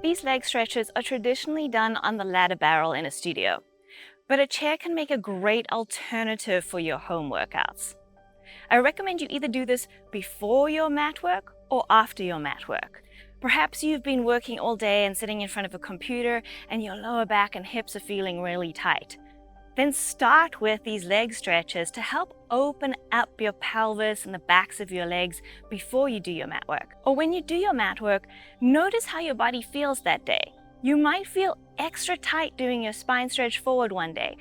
These leg stretches are traditionally done on the ladder barrel in a studio, but a chair can make a great alternative for your home workouts. I recommend you either do this before your mat work or after your mat work. Perhaps you've been working all day and sitting in front of a computer and your lower back and hips are feeling really tight. Then start with these leg stretches to help open up your pelvis and the backs of your legs before you do your mat work. Or when you do your mat work, notice how your body feels that day. You might feel extra tight doing your spine stretch forward one day.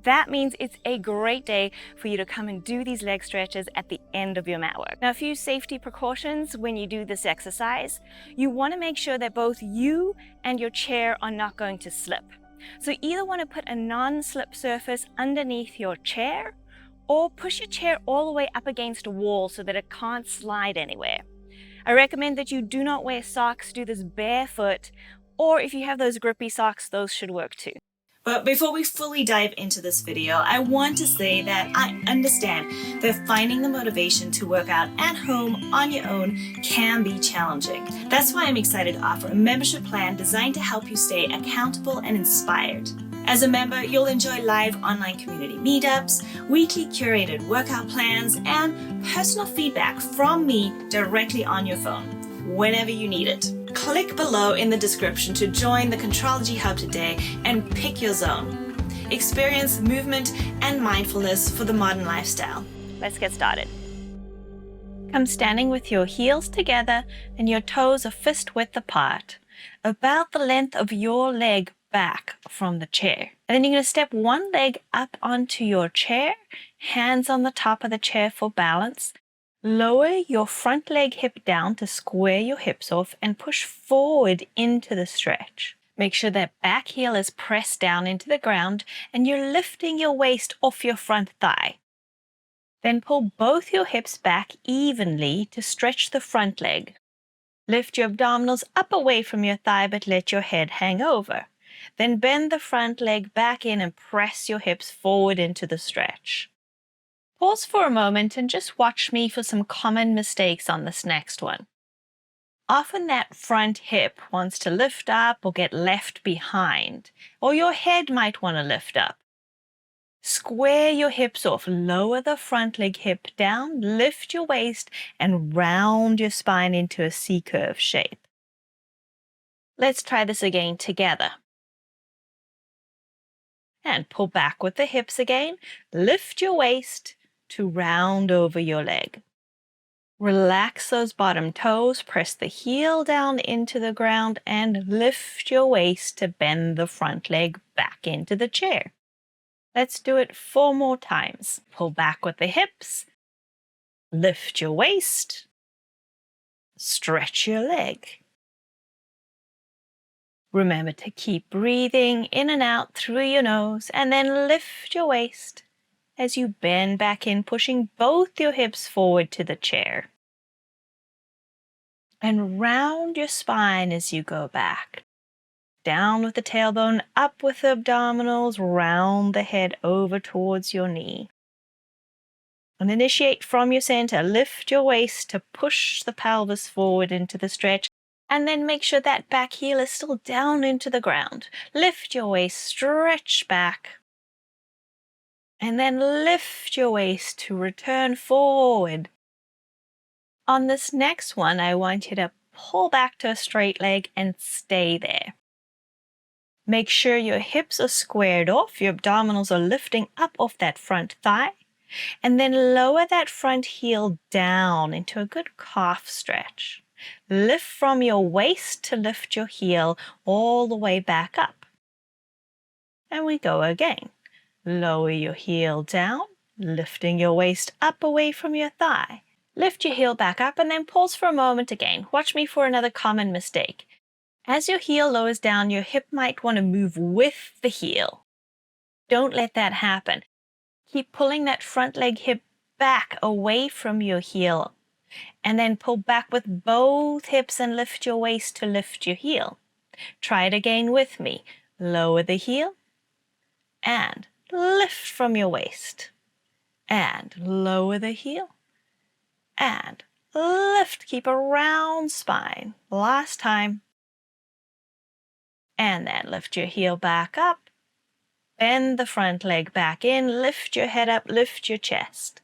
That means it's a great day for you to come and do these leg stretches at the end of your mat work. Now, a few safety precautions when you do this exercise. You want to make sure that both you and your chair are not going to slip. So you either want to put a non-slip surface underneath your chair or push your chair all the way up against a wall so that it can't slide anywhere. I recommend that you do not wear socks, do this barefoot, or if you have those grippy socks, those should work too. But before we fully dive into this video, I want to say that I understand that finding the motivation to work out at home on your own can be challenging. That's why I'm excited to offer a membership plan designed to help you stay accountable and inspired. As a member, you'll enjoy live online community meetups, weekly curated workout plans, and personal feedback from me directly on your phone, whenever you need it. Click below in the description to join the Contrology Hub today and pick your zone. Experience movement and mindfulness for the modern lifestyle. Let's get started. Come standing with your heels together and your toes are fist width apart, about the length of your leg back from the chair. And then you're going to step one leg up onto your chair, hands on the top of the chair for balance. Lower your front leg hip down to square your hips off and push forward into the stretch. Make sure that back heel is pressed down into the ground and you're lifting your waist off your front thigh. Then pull both your hips back evenly to stretch the front leg. Lift your abdominals up away from your thigh but let your head hang over. Then bend the front leg back in and press your hips forward into the stretch. Pause for a moment and just watch me for some common mistakes on this next one. Often that front hip wants to lift up or get left behind, or your head might want to lift up. Square your hips off, lower the front leg hip down, lift your waist, and round your spine into a C-curve shape. Let's try this again together. And pull back with the hips again, lift your waist to round over your leg. Relax those bottom toes, press the heel down into the ground and lift your waist to bend the front leg back into the chair. Let's do it 4 more times. Pull back with the hips, lift your waist, stretch your leg. Remember to keep breathing in and out through your nose and then lift your waist as you bend back in, pushing both your hips forward to the chair. And round your spine as you go back. Down with the tailbone, up with the abdominals, round the head over towards your knee. And initiate from your center, lift your waist to push the pelvis forward into the stretch. And then make sure that back heel is still down into the ground. Lift your waist, stretch back. And then lift your waist to return forward. On this next one, I want you to pull back to a straight leg and stay there. Make sure your hips are squared off, your abdominals are lifting up off that front thigh, and then lower that front heel down into a good calf stretch. Lift from your waist to lift your heel all the way back up. And we go again. Lower your heel down, lifting your waist up away from your thigh. Lift your heel back up and then pause for a moment again. Watch me for another common mistake. As your heel lowers down, your hip might want to move with the heel. Don't let that happen. Keep pulling that front leg hip back away from your heel. And then pull back with both hips and lift your waist to lift your heel. Try it again with me. Lower the heel and lift from your waist. And lower the heel. And lift. Keep a round spine. Last time. And then lift your heel back up. Bend the front leg back in. Lift your head up. Lift your chest.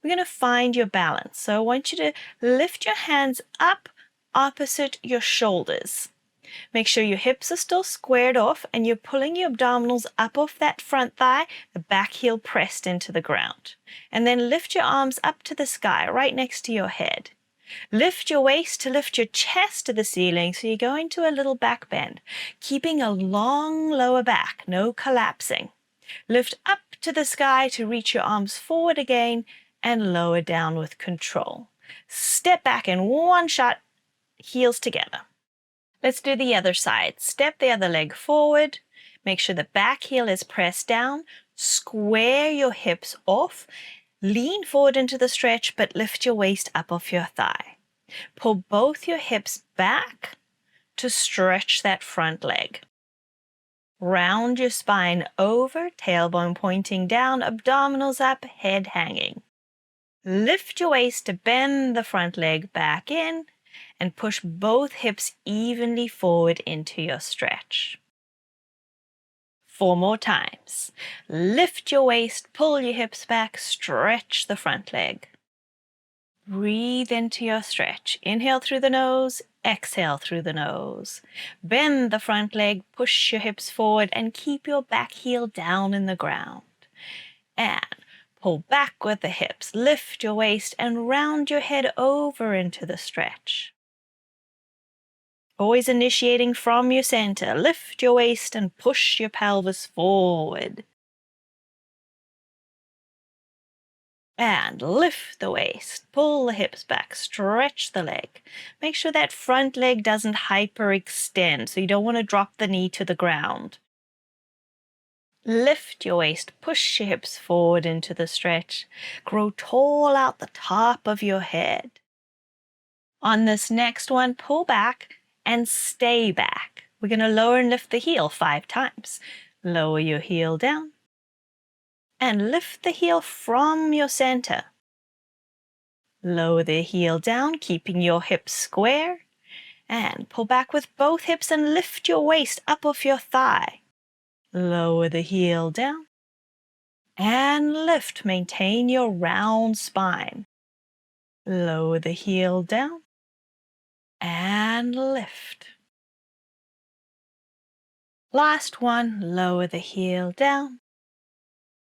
We're going to find your balance. So I want you to lift your hands up opposite your shoulders. Make sure your hips are still squared off and you're pulling your abdominals up off that front thigh, the back heel pressed into the ground. And then lift your arms up to the sky right next to your head. Lift your waist to lift your chest to the ceiling so you go into a little back bend, keeping a long lower back, no collapsing. Lift up to the sky to reach your arms forward again and lower down with control. Step back in one shot, heels together. Let's do the other side. Step the other leg forward. Make sure the back heel is pressed down. Square your hips off. Lean forward into the stretch, but lift your waist up off your thigh. Pull both your hips back to stretch that front leg. Round your spine over, tailbone pointing down, abdominals up, head hanging. Lift your waist to bend the front leg back in and push both hips evenly forward into your stretch. 4 more times. Lift your waist, pull your hips back, stretch the front leg. Breathe into your stretch. Inhale through the nose, exhale through the nose. Bend the front leg, push your hips forward, and keep your back heel down in the ground. And pull back with the hips. Lift your waist and round your head over into the stretch. Always initiating from your center. Lift your waist and push your pelvis forward. And lift the waist, pull the hips back, stretch the leg. Make sure that front leg doesn't hyperextend, so you don't want to drop the knee to the ground. Lift your waist, push your hips forward into the stretch. Grow tall out the top of your head. On this next one, pull back and stay back. We're going to lower and lift the heel 5 times. Lower your heel down. And lift the heel from your center. Lower the heel down, keeping your hips square. And pull back with both hips and lift your waist up off your thigh. Lower the heel down. And lift. Maintain your round spine. Lower the heel down. And lift. Last one, lower the heel down.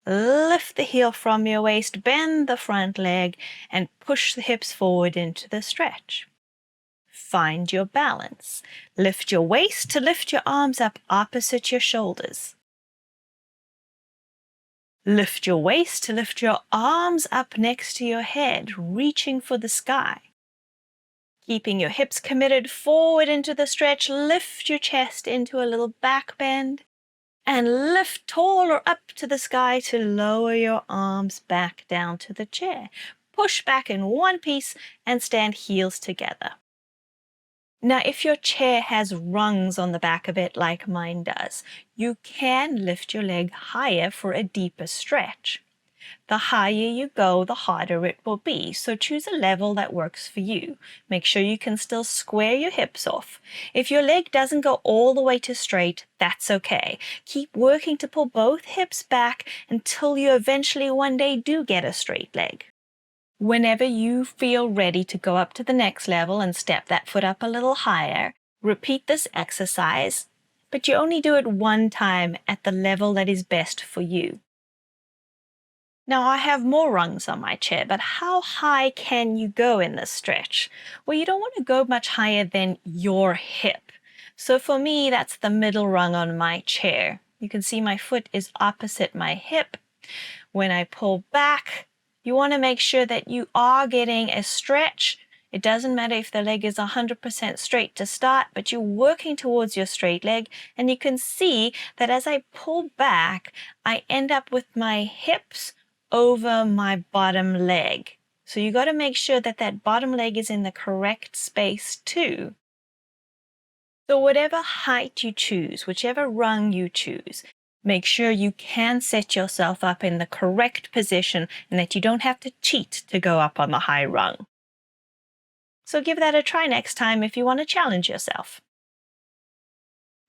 Lift the heel from your waist, bend the front leg, and push the hips forward into the stretch. Find your balance. Lift your waist to lift your arms up opposite your shoulders. Lift your waist to lift your arms up next to your head, reaching for the sky. Keeping your hips committed forward into the stretch, lift your chest into a little back bend. And lift taller up to the sky to lower your arms back down to the chair. Push back in one piece and stand heels together. Now, if your chair has rungs on the back of it like mine does, you can lift your leg higher for a deeper stretch. The higher you go, the harder it will be, so choose a level that works for you. Make sure you can still square your hips off. If your leg doesn't go all the way to straight, that's okay. Keep working to pull both hips back until you eventually one day do get a straight leg. Whenever you feel ready to go up to the next level and step that foot up a little higher, repeat this exercise, but you only do it one time at the level that is best for you. Now, I have more rungs on my chair, but how high can you go in this stretch? Well, you don't want to go much higher than your hip. So for me, that's the middle rung on my chair. You can see my foot is opposite my hip. When I pull back, you want to make sure that you are getting a stretch. It doesn't matter if the leg is 100% straight to start, but you're working towards your straight leg. And you can see that as I pull back, I end up with my hips over my bottom leg. So you got to make sure that that bottom leg is in the correct space too. So whatever height you choose, whichever rung you choose, make sure you can set yourself up in the correct position and that you don't have to cheat to go up on the high rung. So give that a try next time if you want to challenge yourself.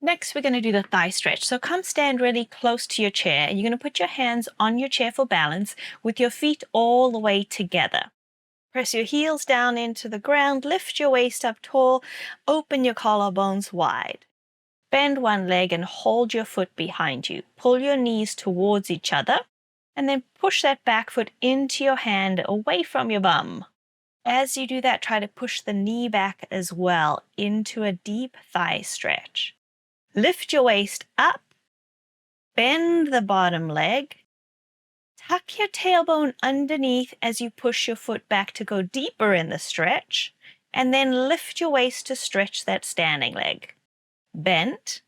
Next, we're going to do the thigh stretch. So come stand really close to your chair, and you're going to put your hands on your chair for balance with your feet all the way together. Press your heels down into the ground, lift your waist up tall, open your collarbones wide. Bend one leg and hold your foot behind you. Pull your knees towards each other, and then push that back foot into your hand away from your bum. As you do that, try to push the knee back as well into a deep thigh stretch. Lift your waist up, bend the bottom leg, tuck your tailbone underneath as you push your foot back to go deeper in the stretch, and then lift your waist to stretch that standing leg. Bend,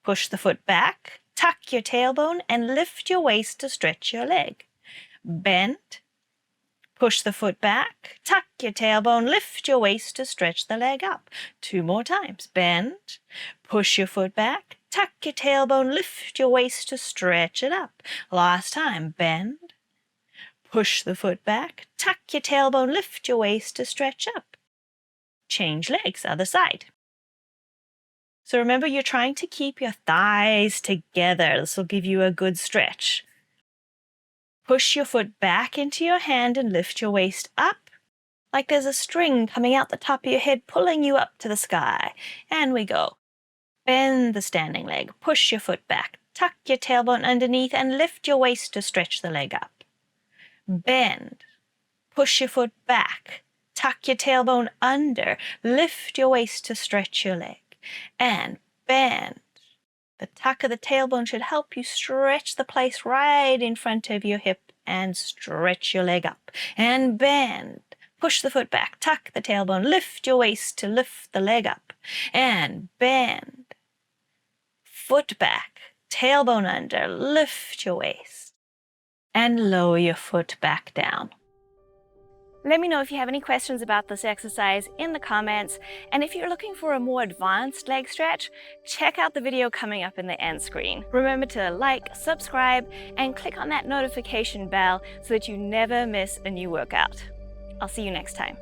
push the foot back, tuck your tailbone, and lift your waist to stretch your leg. Bend, push the foot back, tuck your tailbone, lift your waist to stretch the leg up. 2 more times. Bend, push your foot back, tuck your tailbone, lift your waist to stretch it up. Last time. Bend, push the foot back, tuck your tailbone, lift your waist to stretch up. Change legs, other side. So remember, you're trying to keep your thighs together. This will give you a good stretch. Push your foot back into your hand and lift your waist up like there's a string coming out the top of your head, pulling you up to the sky. And we go. Bend the standing leg. Push your foot back. Tuck your tailbone underneath and lift your waist to stretch the leg up. Bend. Push your foot back. Tuck your tailbone under. Lift your waist to stretch your leg. And bend. The tuck of the tailbone should help you stretch the place right in front of your hip and stretch your leg up. And bend. Push the foot back, tuck the tailbone, lift your waist to lift the leg up. And bend. Foot back, tailbone under, lift your waist. And lower your foot back down. Let me know if you have any questions about this exercise in the comments, and if you're looking for a more advanced leg stretch, check out the video coming up in the end screen. Remember to like, subscribe, and click on that notification bell so that you never miss a new workout. I'll see you next time.